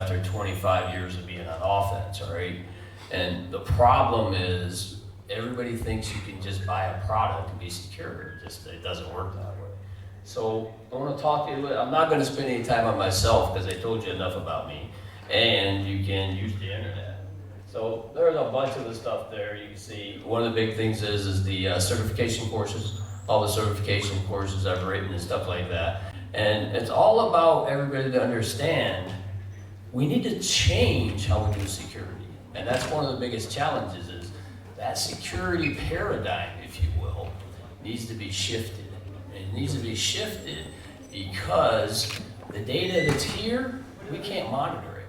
after 25 years of being on offense, all right? And the problem is everybody thinks you can just buy a product and be secure. It doesn't work that way. So I want to talk to you. I'm not going to spend any time on myself because I told you enough about me. And you can use the internet. So there's a bunch of the stuff there. You can see one of the big things is the certification courses, all the certification courses I've written and stuff like that. And it's all about everybody to understand we need to change how we do security. And that's one of the biggest challenges is that security paradigm, if you will, needs to be shifted. It needs to be shifted because the data that's here, we can't monitor it.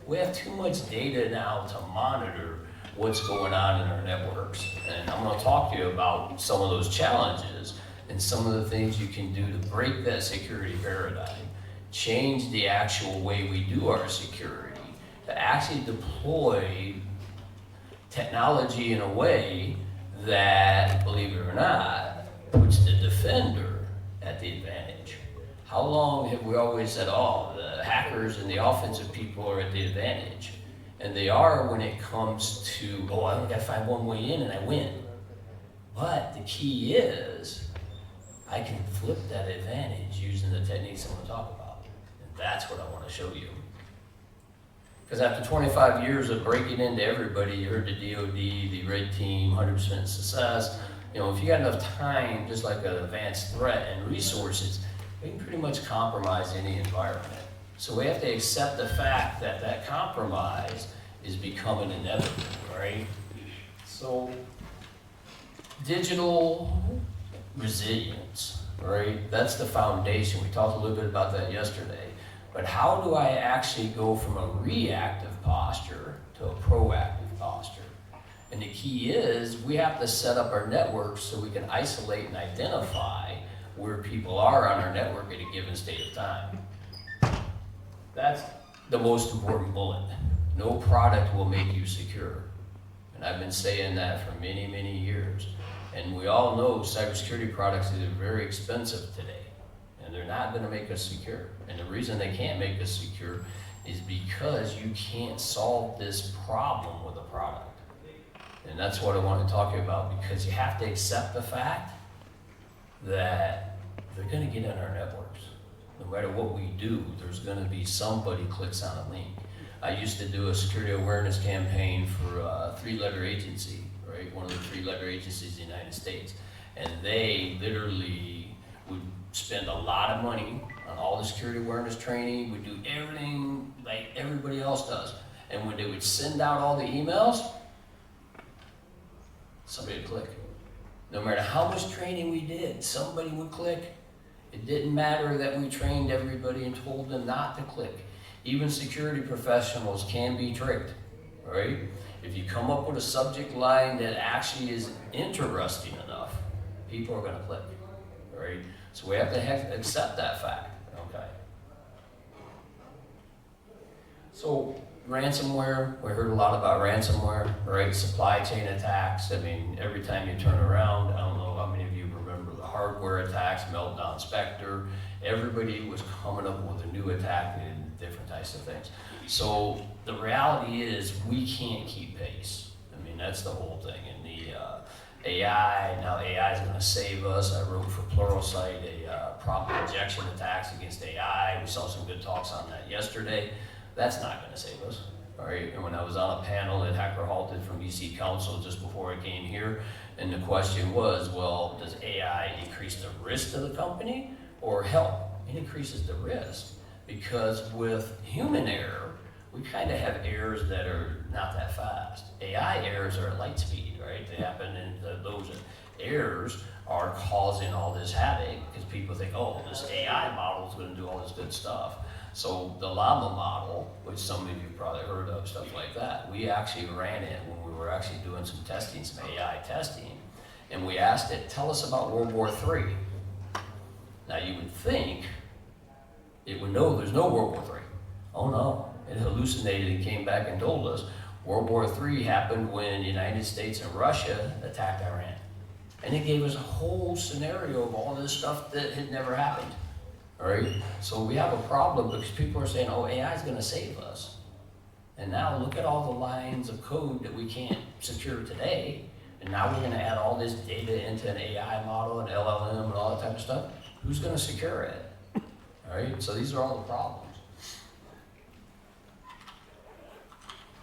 We have too much data now to monitor what's going on in our networks. And I'm going to talk to you about some of those challenges and some of the things you can do to break that security paradigm, change the actual way we do our security, to actually deploy technology in a way that, believe it or not, puts the defender at the advantage. How long have we always said, oh, the hackers and the offensive people are at the advantage? And they are when it comes to, oh, I only got to find one way in and I win. But the key is, I can flip that advantage using the techniques I'm going to talk about. And that's what I want to show you. Because after 25 years of breaking into everybody, you heard the DOD, the red team, 100% success. You know, if you got enough time, just like an advanced threat and resources, we can pretty much compromise any environment. So we have to accept the fact that that compromise is becoming inevitable, right? So digital resilience, right? That's the foundation. We talked a little bit about that yesterday. But how do I actually go from a reactive posture to a proactive posture? And the key is we have to set up our networks so we can isolate and identify where people are on our network at a given state of time. That's the most important bullet. No product will make you secure. And I've been saying that for many, many years. And we all know cybersecurity products are very expensive today. And they're not going to make us secure. And the reason they can't make us secure is because you can't solve this problem with a product. And that's what I want to talk to you about, because you have to accept the fact that they're going to get in our networks. No matter what we do, there's going to be somebody clicks on a link. I used to do a security awareness campaign for a three-letter agency, right? One of the three-letter agencies in the United States. And they literally would spend a lot of money on all the security awareness training, would do everything like everybody else does. And when they would send out all the emails, somebody would click. No matter how much training we did, somebody would click. It didn't matter that we trained everybody and told them not to click. Even security professionals can be tricked, right? If you come up with a subject line that actually is interesting enough, people are gonna click, right? So we have to accept that fact, okay? So ransomware, we heard a lot about ransomware, right? Supply chain attacks. I mean, every time you turn around, I don't know how many of you remember the hardware attacks, Meltdown, Spectre. Everybody was coming up with a new attack and different types of things. So the reality is we can't keep pace. I mean, that's the whole thing. And the AI, now AI is going to save us. I wrote for Pluralsight a prompt injection attacks against AI. We saw some good talks on that yesterday. That's not going to save us, all right? And when I was on a panel at Hacker Halted from EC Council just before I came here, and the question was, well, does AI increase the risk to the company or help? It increases the risk, because with human error, we kind of have errors that are not that fast. AI errors are at light speed, right? They happen, and those errors are causing all this havoc because people think, oh, this AI model is going to do all this good stuff. So the llama model, which some of you probably heard of, stuff like that, we actually ran it when we were actually doing some testing, some AI testing, and we asked it, tell us about World War III. Now you would think it would know there's no World War III. Oh no, it hallucinated and came back and told us World War III happened when the United States and Russia attacked Iran. And it gave us a whole scenario of all this stuff that had never happened. All right? So we have a problem because people are saying, oh, AI is going to save us. And now look at all the lines of code that we can't secure today. And now we're gonna add all this data into an AI model, an LLM, and all that type of stuff. Who's gonna secure it? All right, so these are all the problems.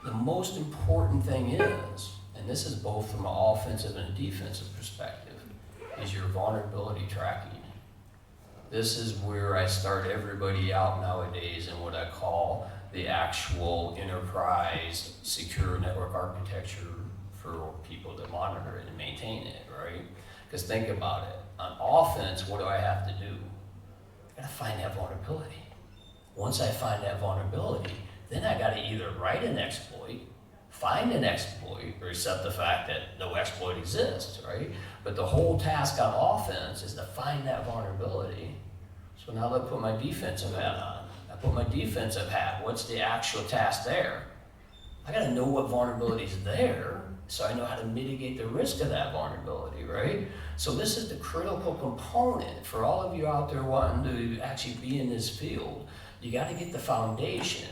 The most important thing is, and this is both from an offensive and a defensive perspective, is your vulnerability tracking. This is where I start everybody out nowadays in what I call the actual enterprise secure network architecture for people to monitor it and maintain it, right? Because think about it. On offense, what do I have to do? I gotta find that vulnerability. Once I find that vulnerability, then I gotta either write an exploit, find an exploit, or accept the fact that no exploit exists, right? But the whole task on offense is to find that vulnerability. So now let's put my defensive hat on. I put my defensive hat. What's the actual task there? I gotta know what vulnerability is there, so I know how to mitigate the risk of that vulnerability, right? So this is the critical component for all of you out there wanting to actually be in this field. You gotta get the foundation,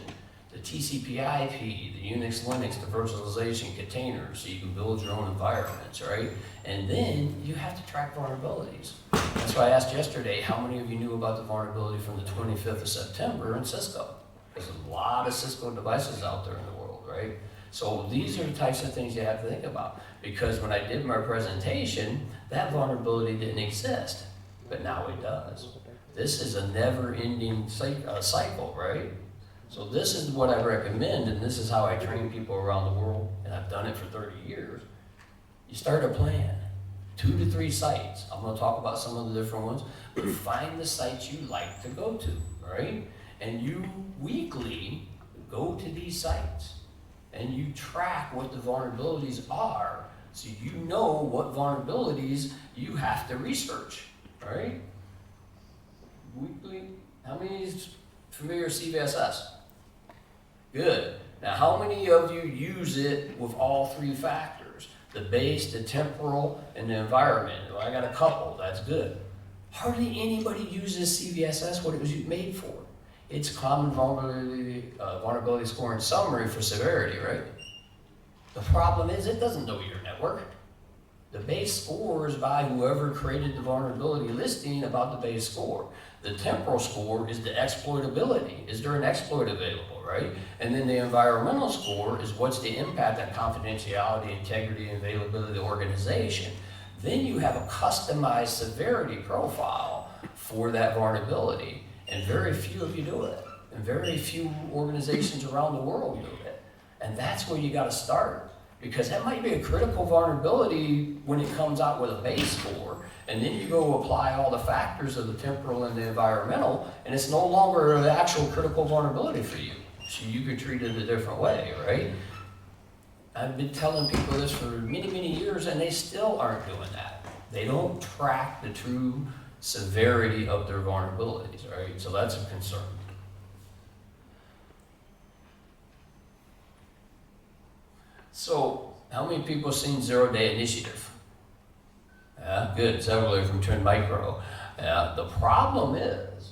the TCP/IP, the Unix, Linux, the virtualization containers, so you can build your own environments, right? And then you have to track vulnerabilities. That's why I asked yesterday, how many of you knew about the vulnerability from the 25th of September in Cisco? There's a lot of Cisco devices out there in the world, right? So these are the types of things you have to think about. Because when I did my presentation, that vulnerability didn't exist, but now it does. This is a never-ending cycle, right? So this is what I recommend, and this is how I train people around the world, and I've done it for 30 years. You start a plan, 2 to 3 sites. I'm gonna talk about some of the different ones, but find the sites you like to go to, right? And you weekly go to these sites, and you track what the vulnerabilities are, so you know what vulnerabilities you have to research, right? Weekly, how many is familiar with CVSS? Good. Now, how many of you use it with all 3 factors? The base, the temporal, and the environment. Well, I got a couple, that's good. Hardly anybody uses CVSS, what it was made for. It's common vulnerability scoring summary for severity, right? The problem is it doesn't know your network. The base score is by whoever created the vulnerability listing about the base score. The temporal score is the exploitability. Is there an exploit available, right? And then the environmental score is what's the impact on confidentiality, integrity, and availability of the organization. Then you have a customized severity profile for that vulnerability. And very few of you do it. And very few organizations around the world do it. And that's where you gotta start. Because that might be a critical vulnerability when it comes out with a base score, and then you go apply all the factors of the temporal and the environmental, and it's no longer an actual critical vulnerability for you. So you could treat it a different way, right? I've been telling people this for many, many years, and they still aren't doing that. They don't track the true severity of their vulnerabilities, right? So that's a concern. So, how many people have seen Zero Day Initiative? Yeah, good, several of you from Trend Micro. The problem is,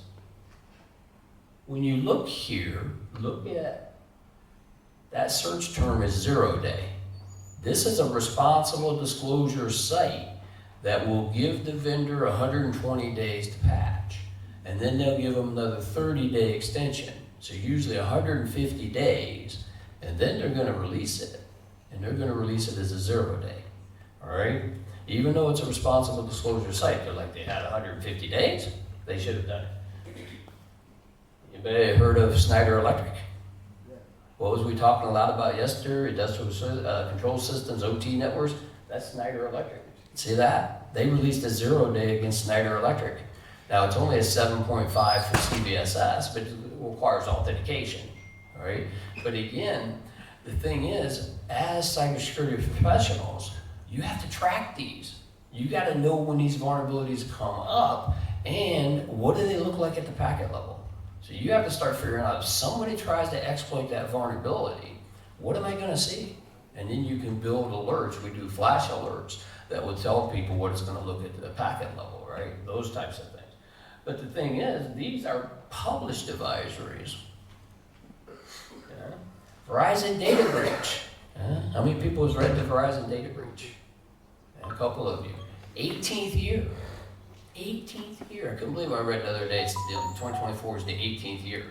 when you look here, look at that search term is 0 day. This is a responsible disclosure site that will give the vendor 120 days to patch. And then they'll give them another 30-day extension. So usually 150 days, and then they're gonna release it. And they're going to release it as a 0 day, all right? Even though it's a responsible disclosure site, they're like, they had 150 days, they should have done it. Anybody heard of Schneider Electric? What was we talking a lot about yesterday? Industrial control systems, OT networks, that's Schneider Electric. See that? They released a 0 day against Schneider Electric. Now it's only a 7.5 for CVSS, but it requires authentication, all right? But again, the thing is, as cybersecurity professionals, you have to track these. You got to know when these vulnerabilities come up and what do they look like at the packet level. So you have to start figuring out if somebody tries to exploit that vulnerability, what am I going to see? And then you can build alerts. We do flash alerts that will tell people what it's going to look at the packet level, right? Those types of things. But the thing is, these are published advisories. For Verizon data breach. How many people has read the Verizon data breach? A couple of you. 18th year. 18th year. I couldn't believe I read the other day. It's 2024 is the 18th year.